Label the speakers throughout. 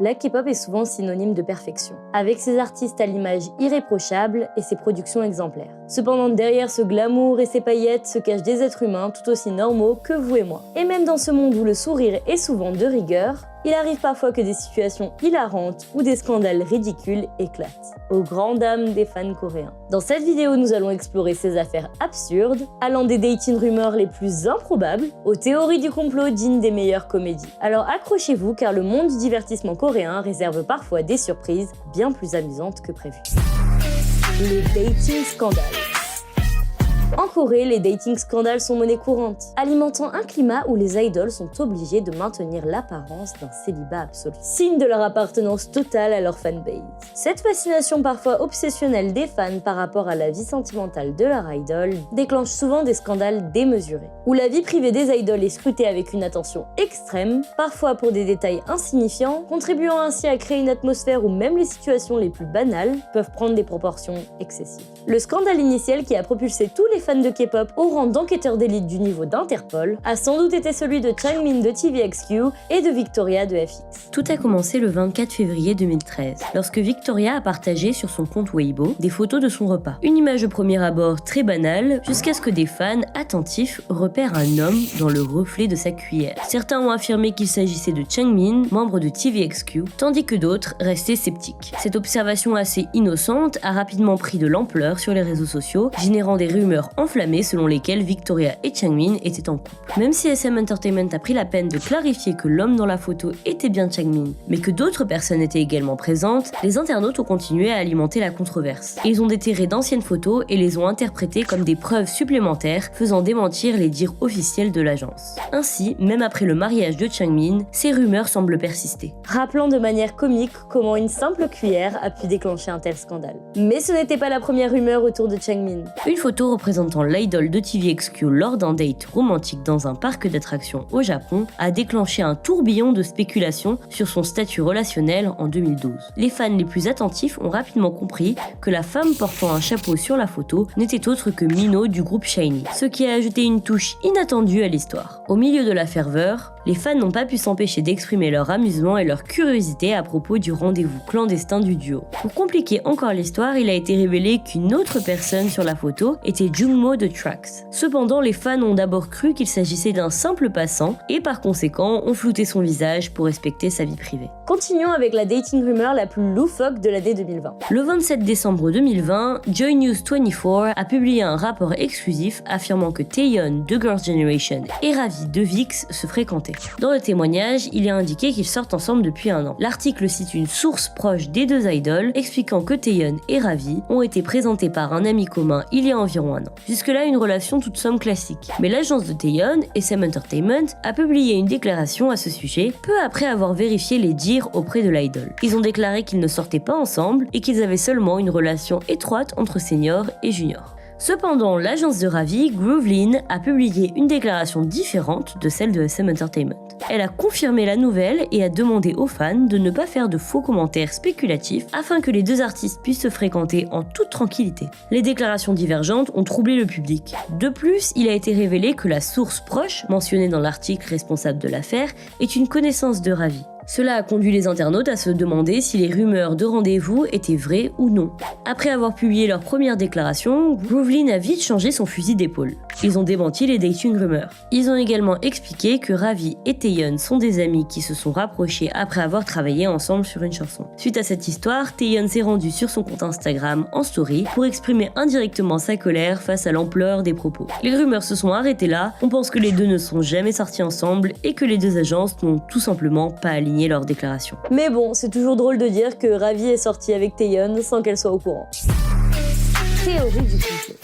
Speaker 1: la K-pop est souvent synonyme de perfection, avec ses artistes à l'image irréprochable et ses productions exemplaires. Cependant, derrière ce glamour et ces paillettes se cachent des êtres humains tout aussi normaux que vous et moi. Et même dans ce monde où le sourire est souvent de rigueur, il arrive parfois que des situations hilarantes ou des scandales ridicules éclatent, aux grandes dames des fans coréens. Dans cette vidéo, nous allons explorer ces affaires absurdes, allant des dating rumeurs les plus improbables aux théories du complot dignes des meilleures comédies. Alors accrochez-vous car le monde du divertissement coréen réserve parfois des surprises bien plus amusantes que prévu. Les dating scandales. En Corée, les dating scandales sont monnaie courante, alimentant un climat où les idoles sont obligées de maintenir l'apparence d'un célibat absolu, signe de leur appartenance totale à leur fanbase. Cette fascination parfois obsessionnelle des fans par rapport à la vie sentimentale de leur idole déclenche souvent des scandales démesurés, où la vie privée des idoles est scrutée avec une attention extrême, parfois pour des détails insignifiants, contribuant ainsi à créer une atmosphère où même les situations les plus banales peuvent prendre des proportions excessives. Le scandale initial qui a propulsé tous les fans de K-pop au rang d'enquêteurs d'élite du niveau d'Interpol a sans doute été celui de Changmin de TVXQ et de Victoria de FX.
Speaker 2: Tout a commencé le 24 février 2013, lorsque Victoria a partagé sur son compte Weibo des photos de son repas. Une image au premier abord très banale, jusqu'à ce que des fans attentifs repèrent un homme dans le reflet de sa cuillère. Certains ont affirmé qu'il s'agissait de Changmin, membre de TVXQ, tandis que d'autres restaient sceptiques. Cette observation assez innocente a rapidement pris de l'ampleur sur les réseaux sociaux, générant des rumeurs enflammées selon lesquelles Victoria et Changmin étaient en couple. Même si SM Entertainment a pris la peine de clarifier que l'homme dans la photo était bien Changmin, mais que d'autres personnes étaient également présentes, les internautes ont continué à alimenter la controverse. Ils ont déterré d'anciennes photos et les ont interprétées comme des preuves supplémentaires faisant démentir les dires officiels de l'agence. Ainsi, même après le mariage de Changmin, ces rumeurs semblent persister,
Speaker 1: rappelant de manière comique comment une simple cuillère a pu déclencher un tel scandale. Mais ce n'était pas la première rumeur autour de Changmin.
Speaker 2: Une photo représentant l'idole de TVXQ lors d'un date romantique dans un parc d'attractions au Japon a déclenché un tourbillon de spéculations sur son statut relationnel en 2012. Les fans les plus attentifs ont rapidement compris que la femme portant un chapeau sur la photo n'était autre que Minho du groupe SHINee, ce qui a ajouté une touche inattendue à l'histoire. Au milieu de la ferveur, les fans n'ont pas pu s'empêcher d'exprimer leur amusement et leur curiosité à propos du rendez-vous clandestin du duo. Pour compliquer encore l'histoire, il a été révélé qu'une autre personne sur la photo était Jungmo de Trax. Cependant, les fans ont d'abord cru qu'il s'agissait d'un simple passant et par conséquent ont flouté son visage pour respecter sa vie privée.
Speaker 1: Continuons avec la dating rumeur la plus loufoque de l'année 2020.
Speaker 2: Le 27 décembre 2020, Joy News 24 a publié un rapport exclusif affirmant que Taeyeon de Girls' Generation et Ravi de VIX se fréquentaient. Dans le témoignage, il est indiqué qu'ils sortent ensemble depuis un an. L'article cite une source proche des deux idoles expliquant que Taeyeon et Ravi ont été présentés par un ami commun il y a environ un an. Jusque-là, une relation toute somme classique. Mais l'agence de Taeyeon, SM Entertainment, a publié une déclaration à ce sujet peu après avoir vérifié les dires auprès de l'idole. Ils ont déclaré qu'ils ne sortaient pas ensemble et qu'ils avaient seulement une relation étroite entre senior et junior. Cependant, l'agence de Ravi, Groovelyn, a publié une déclaration différente de celle de SM Entertainment. Elle a confirmé la nouvelle et a demandé aux fans de ne pas faire de faux commentaires spéculatifs afin que les deux artistes puissent se fréquenter en toute tranquillité. Les déclarations divergentes ont troublé le public. De plus, il a été révélé que la source proche, mentionnée dans l'article responsable de l'affaire, est une connaissance de Ravi. Cela a conduit les internautes à se demander si les rumeurs de rendez-vous étaient vraies ou non. Après avoir publié leur première déclaration, Groovelyn a vite changé son fusil d'épaule. Ils ont démenti les dating rumeurs. Ils ont également expliqué que Ravi et Taeyeon sont des amis qui se sont rapprochés après avoir travaillé ensemble sur une chanson. Suite à cette histoire, Taeyeon s'est rendu sur son compte Instagram en story pour exprimer indirectement sa colère face à l'ampleur des propos. Les rumeurs se sont arrêtées là, on pense que les deux ne sont jamais sortis ensemble et que les deux agences n'ont tout simplement pas aligné leurs déclarations.
Speaker 1: Mais bon, c'est toujours drôle de dire que Ravi est sorti avec Taeyeon sans qu'elle soit au courant. Théorie du complot.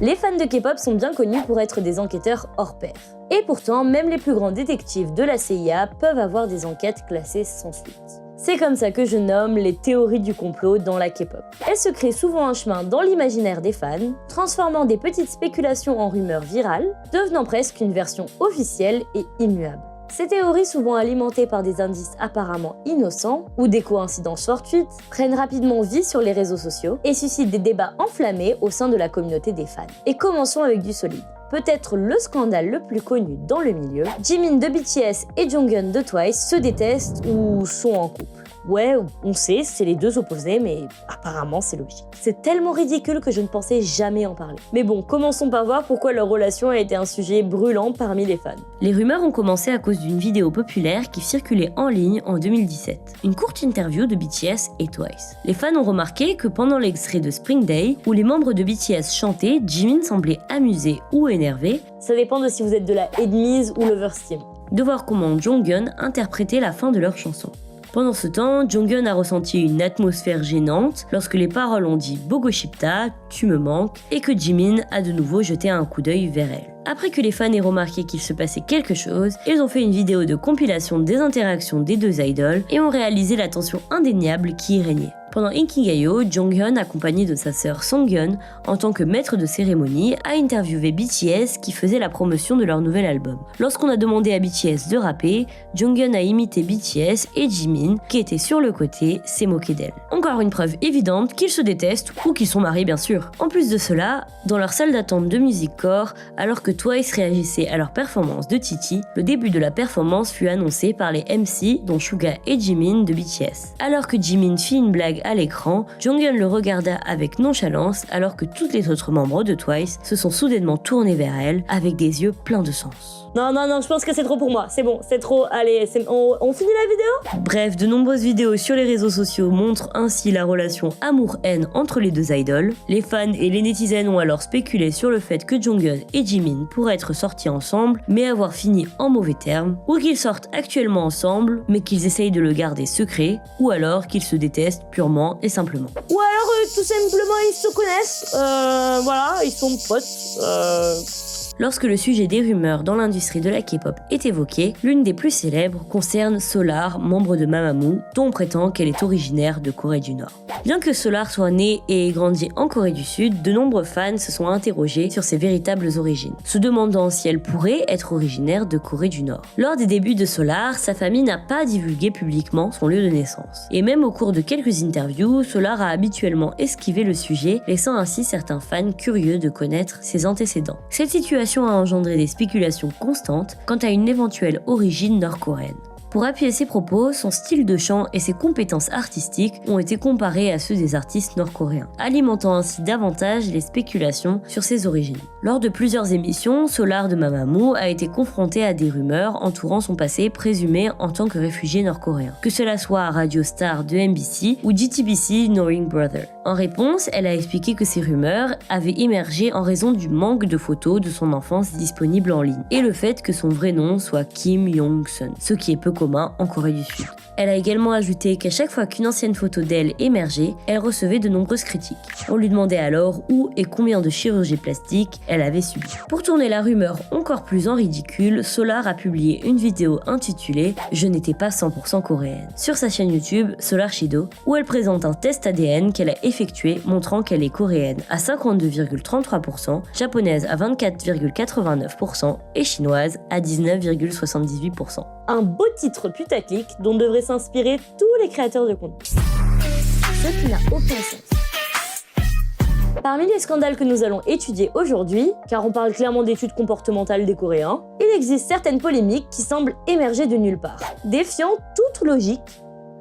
Speaker 1: Les fans de K-pop sont bien connus pour être des enquêteurs hors pair. Et pourtant, même les plus grands détectives de la CIA peuvent avoir des enquêtes classées sans suite. C'est comme ça que je nomme les théories du complot dans la K-pop. Elles se créent souvent un chemin dans l'imaginaire des fans, transformant des petites spéculations en rumeurs virales, devenant presque une version officielle et immuable. Ces théories, souvent alimentées par des indices apparemment innocents ou des coïncidences fortuites, prennent rapidement vie sur les réseaux sociaux et suscitent des débats enflammés au sein de la communauté des fans. Et commençons avec du solide. peut-être le scandale le plus connu dans le milieu, Jimin de BTS et Jonghyun de Twice se détestent ou sont en couple. Ouais, on sait, c'est les deux opposés, mais apparemment c'est logique. C'est tellement ridicule que je ne pensais jamais en parler. Mais bon, commençons par voir pourquoi leur relation a été un sujet brûlant parmi les fans.
Speaker 2: Les rumeurs ont commencé à cause d'une vidéo populaire qui circulait en ligne en 2017. Une courte interview de BTS et Twice. Les fans ont remarqué que pendant l'extrait de Spring Day, où les membres de BTS chantaient, Jimin semblait amusé ou énervé.
Speaker 1: Ça dépend de si vous êtes de la Headmise ou Lovers Team.
Speaker 2: De voir comment Jonghyun interprétait la fin de leur chanson. Pendant ce temps, Jonghyun a ressenti une atmosphère gênante lorsque les paroles ont dit « Bogoshipta, tu me manques » et que Jimin a de nouveau jeté un coup d'œil vers elle. Après que les fans aient remarqué qu'il se passait quelque chose, ils ont fait une vidéo de compilation des interactions des deux idoles et ont réalisé la tension indéniable qui y régnait. Pendant Inkigayo, Jonghyun, accompagné de sa sœur Songhyun, en tant que maître de cérémonie, a interviewé BTS qui faisait la promotion de leur nouvel album. Lorsqu'on a demandé à BTS de rapper, Jonghyun a imité BTS et Jimin, qui était sur le côté, s'est moqué d'elle. Encore une preuve évidente qu'ils se détestent ou qu'ils sont mariés bien sûr. En plus de cela, dans leur salle d'attente de music core, alors que Twice réagissait à leur performance de Titi, le début de la performance fut annoncé par les MC dont Suga et Jimin de BTS. Alors que Jimin fit une blague à l'écran, Jonghyun le regarda avec nonchalance alors que tous les autres membres de Twice se sont soudainement tournés vers elle avec des yeux pleins de sens.
Speaker 1: Non, je pense que c'est trop pour moi. C'est bon, c'est trop. Allez, on finit la vidéo ?
Speaker 2: Bref, de nombreuses vidéos sur les réseaux sociaux montrent ainsi la relation amour-haine entre les deux idoles. Les fans et les netizens ont alors spéculé sur le fait que Jonghyun et Jimin pourraient être sortis ensemble, mais avoir fini en mauvais termes, ou qu'ils sortent actuellement ensemble, mais qu'ils essayent de le garder secret, ou alors qu'ils se détestent purement et simplement.
Speaker 1: Ou alors, tout simplement, ils se connaissent. Voilà, ils sont potes.
Speaker 2: Lorsque le sujet des rumeurs dans l'industrie de la K-pop est évoqué, l'une des plus célèbres concerne Solar, membre de Mamamoo, dont on prétend qu'elle est originaire de Corée du Nord. Bien que Solar soit née et ait grandi en Corée du Sud, de nombreux fans se sont interrogés sur ses véritables origines, se demandant si elle pourrait être originaire de Corée du Nord. Lors des débuts de Solar, sa famille n'a pas divulgué publiquement son lieu de naissance. Et même au cours de quelques interviews, Solar a habituellement esquivé le sujet, laissant ainsi certains fans curieux de connaître ses antécédents. Cette situation a engendré des spéculations constantes quant à une éventuelle origine nord-coréenne. Pour appuyer ses propos, son style de chant et ses compétences artistiques ont été comparés à ceux des artistes nord-coréens, alimentant ainsi davantage les spéculations sur ses origines. Lors de plusieurs émissions, Solar de Mamamoo a été confronté à des rumeurs entourant son passé présumé en tant que réfugié nord-coréen, que cela soit à Radio Star de MBC ou JTBC Knowing Brother. En réponse, elle a expliqué que ces rumeurs avaient émergé en raison du manque de photos de son enfance disponibles en ligne, et le fait que son vrai nom soit Kim Yong-sun, ce qui est peu commun en Corée du Sud. Elle a également ajouté qu'à chaque fois qu'une ancienne photo d'elle émergeait, elle recevait de nombreuses critiques. On lui demandait alors où et combien de chirurgies plastiques elle avait subi. Pour tourner la rumeur encore plus en ridicule, Solar a publié une vidéo intitulée « Je n'étais pas 100% coréenne » sur sa chaîne YouTube Solar Shido, où elle présente un test ADN qu'elle a effectué montrant qu'elle est coréenne à 52,33%, japonaise à 24,89% et chinoise à 19,78%.
Speaker 1: Un beau titre putaclic dont devraient s'inspirer tous les créateurs de contenu. Ce qui n'a aucun sens. Parmi les scandales que nous allons étudier aujourd'hui, car on parle clairement d'études comportementales des Coréens, il existe certaines polémiques qui semblent émerger de nulle part, défiant toute logique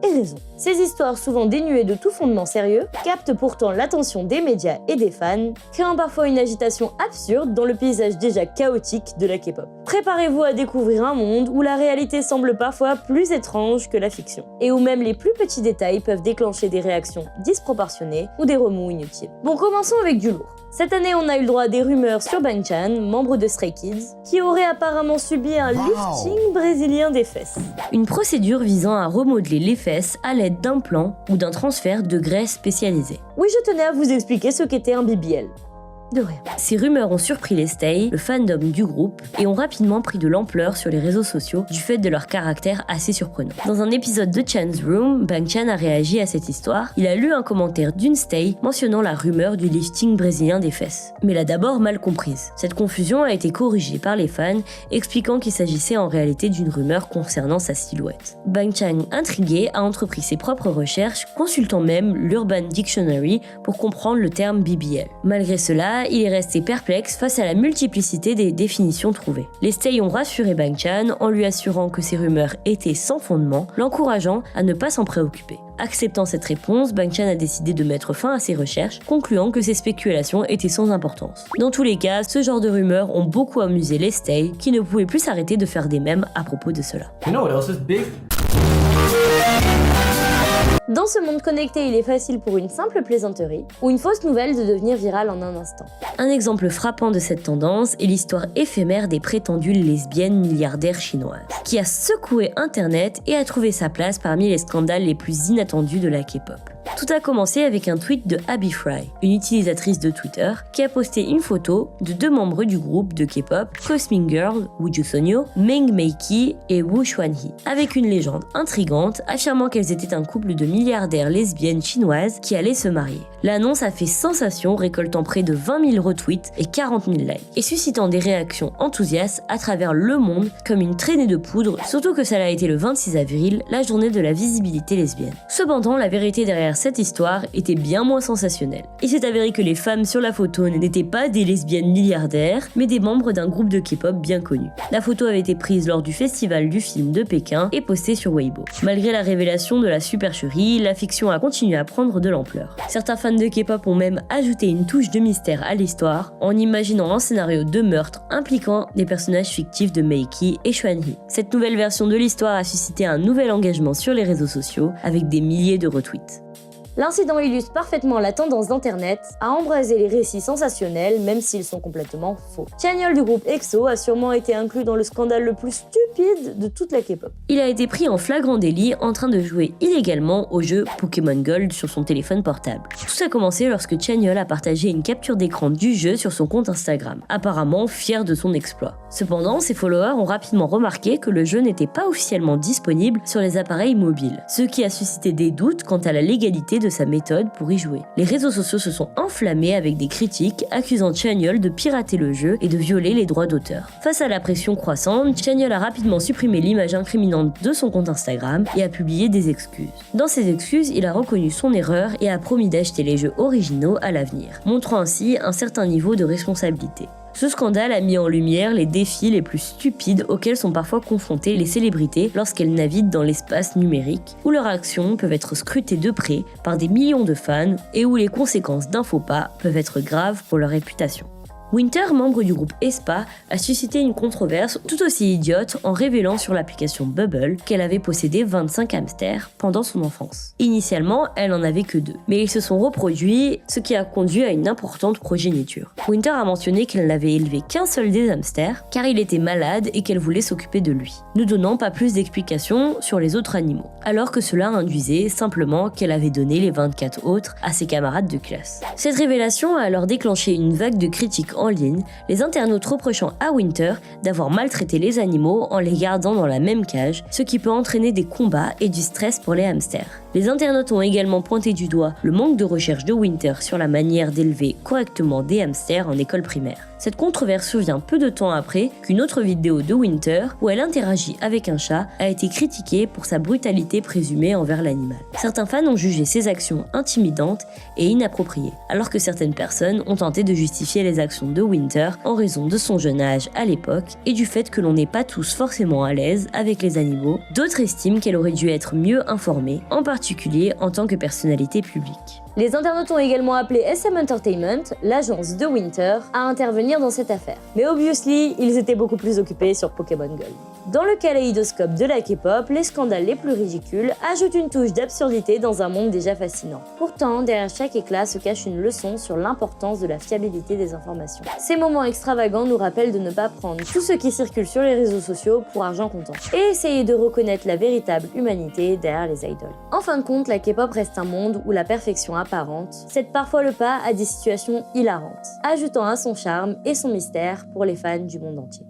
Speaker 1: et raison. Ces histoires, souvent dénuées de tout fondement sérieux, captent pourtant l'attention des médias et des fans, créant parfois une agitation absurde dans le paysage déjà chaotique de la K-pop. Préparez-vous à découvrir un monde où la réalité semble parfois plus étrange que la fiction, et où même les plus petits détails peuvent déclencher des réactions disproportionnées ou des remous inutiles. Bon, commençons avec du lourd. Cette année, on a eu le droit à des rumeurs sur Bangchan, membre de Stray Kids, qui aurait apparemment subi un lifting brésilien des fesses.
Speaker 2: Une procédure visant à remodeler les fesses à l'aide d'un plan ou d'un transfert de graisse spécialisé.
Speaker 1: Oui, je tenais à vous expliquer ce qu'était un BBL. De rien.
Speaker 2: Ces rumeurs ont surpris les Stay, le fandom du groupe, et ont rapidement pris de l'ampleur sur les réseaux sociaux du fait de leur caractère assez surprenant. Dans un épisode de Chan's Room, Bangchan a réagi à cette histoire. Il a lu un commentaire d'une Stay mentionnant la rumeur du lifting brésilien des fesses, mais l'a d'abord mal comprise. Cette confusion a été corrigée par les fans, expliquant qu'il s'agissait en réalité d'une rumeur concernant sa silhouette. Bangchan, intrigué, a entrepris ses propres recherches, consultant même l'Urban Dictionary pour comprendre le terme BBL. Malgré cela, ça, il est resté perplexe face à la multiplicité des définitions trouvées. Les Stay ont rassuré Bang Chan en lui assurant que ces rumeurs étaient sans fondement, l'encourageant à ne pas s'en préoccuper. Acceptant cette réponse, Bang Chan a décidé de mettre fin à ses recherches, concluant que ces spéculations étaient sans importance. Dans tous les cas, ce genre de rumeurs ont beaucoup amusé les Stay, qui ne pouvaient plus s'arrêter de faire des mèmes à propos de cela.
Speaker 3: You know what else is big?
Speaker 1: Dans ce monde connecté, il est facile pour une simple plaisanterie ou une fausse nouvelle de devenir virale en un instant.
Speaker 2: Un exemple frappant de cette tendance est l'histoire éphémère des prétendues lesbiennes milliardaires chinoises, qui a secoué Internet et a trouvé sa place parmi les scandales les plus inattendus de la K-pop. Tout a commencé avec un tweet de Abby Fry, une utilisatrice de Twitter, qui a posté une photo de deux membres du groupe de K-pop Cosmic Girl, Woo Jusonyo, Meng Meiki et Woo Xuanhee, avec une légende intrigante affirmant qu'elles étaient un couple de milliardaires lesbiennes chinoises qui allaient se marier. L'annonce a fait sensation, récoltant près de 20 000 retweets et 40 000 likes, et suscitant des réactions enthousiastes à travers le monde comme une traînée de poudre, surtout que ça a été le 26 avril, la journée de la visibilité lesbienne. Cependant, la vérité derrière cette histoire était bien moins sensationnelle. Il s'est avéré que les femmes sur la photo n'étaient pas des lesbiennes milliardaires, mais des membres d'un groupe de K-pop bien connu. La photo avait été prise lors du festival du film de Pékin et postée sur Weibo. Malgré la révélation de la supercherie, la fiction a continué à prendre de l'ampleur. Certains fans de K-pop ont même ajouté une touche de mystère à l'histoire en imaginant un scénario de meurtre impliquant des personnages fictifs de Meiki et Xuanhee. Cette nouvelle version de l'histoire a suscité un nouvel engagement sur les réseaux sociaux avec des milliers de retweets.
Speaker 1: L'incident illustre parfaitement la tendance d'Internet à embraser les récits sensationnels même s'ils sont complètement faux. Chanyeol du groupe EXO a sûrement été inclus dans le scandale le plus stupide de toute la K-pop.
Speaker 2: Il a été pris en flagrant délit en train de jouer illégalement au jeu Pokémon Gold sur son téléphone portable. Tout a commencé lorsque Chanyeol a partagé une capture d'écran du jeu sur son compte Instagram, apparemment fier de son exploit. Cependant, ses followers ont rapidement remarqué que le jeu n'était pas officiellement disponible sur les appareils mobiles, ce qui a suscité des doutes quant à la légalité de sa méthode pour y jouer. Les réseaux sociaux se sont enflammés avec des critiques accusant Chanyeol de pirater le jeu et de violer les droits d'auteur. Face à la pression croissante, Chanyeol a rapidement supprimé l'image incriminante de son compte Instagram et a publié des excuses. Dans ses excuses, il a reconnu son erreur et a promis d'acheter les jeux originaux à l'avenir, montrant ainsi un certain niveau de responsabilité. Ce scandale a mis en lumière les défis les plus stupides auxquels sont parfois confrontées les célébrités lorsqu'elles naviguent dans l'espace numérique, où leurs actions peuvent être scrutées de près par des millions de fans et où les conséquences d'un faux pas peuvent être graves pour leur réputation. Winter, membre du groupe aespa, a suscité une controverse tout aussi idiote en révélant sur l'application Bubble qu'elle avait possédé 25 hamsters pendant son enfance. Initialement, elle en avait que 2, mais ils se sont reproduits, ce qui a conduit à une importante progéniture. Winter a mentionné qu'elle n'avait élevé qu'un seul des hamsters, car il était malade et qu'elle voulait s'occuper de lui, ne donnant pas plus d'explications sur les autres animaux, alors que cela induisait simplement qu'elle avait donné les 24 autres à ses camarades de classe. Cette révélation a alors déclenché une vague de critiques en ligne, les internautes reprochant à Winter d'avoir maltraité les animaux en les gardant dans la même cage, ce qui peut entraîner des combats et du stress pour les hamsters. Les internautes ont également pointé du doigt le manque de recherche de Winter sur la manière d'élever correctement des hamsters en école primaire. Cette controverse survient peu de temps après qu'une autre vidéo de Winter, où elle interagit avec un chat, a été critiquée pour sa brutalité présumée envers l'animal. Certains fans ont jugé ses actions intimidantes et inappropriées, alors que certaines personnes ont tenté de justifier les actions de Winter en raison de son jeune âge à l'époque et du fait que l'on n'est pas tous forcément à l'aise avec les animaux. D'autres estiment qu'elle aurait dû être mieux informée, en particulier en tant que personnalité publique.
Speaker 1: Les internautes ont également appelé SM Entertainment, l'agence de Winter, à intervenir dans cette affaire. Mais obviously, ils étaient beaucoup plus occupés sur Pokémon Gold. Dans le kaléidoscope de la K-pop, les scandales les plus ridicules ajoutent une touche d'absurdité dans un monde déjà fascinant. Pourtant, derrière chaque éclat se cache une leçon sur l'importance de la fiabilité des informations. Ces moments extravagants nous rappellent de ne pas prendre tout ce qui circule sur les réseaux sociaux pour argent comptant, et essayer de reconnaître la véritable humanité derrière les idoles. En fin de compte, la K-pop reste un monde où la perfection apparente cède parfois le pas à des situations hilarantes, ajoutant à son charme et son mystère pour les fans du monde entier.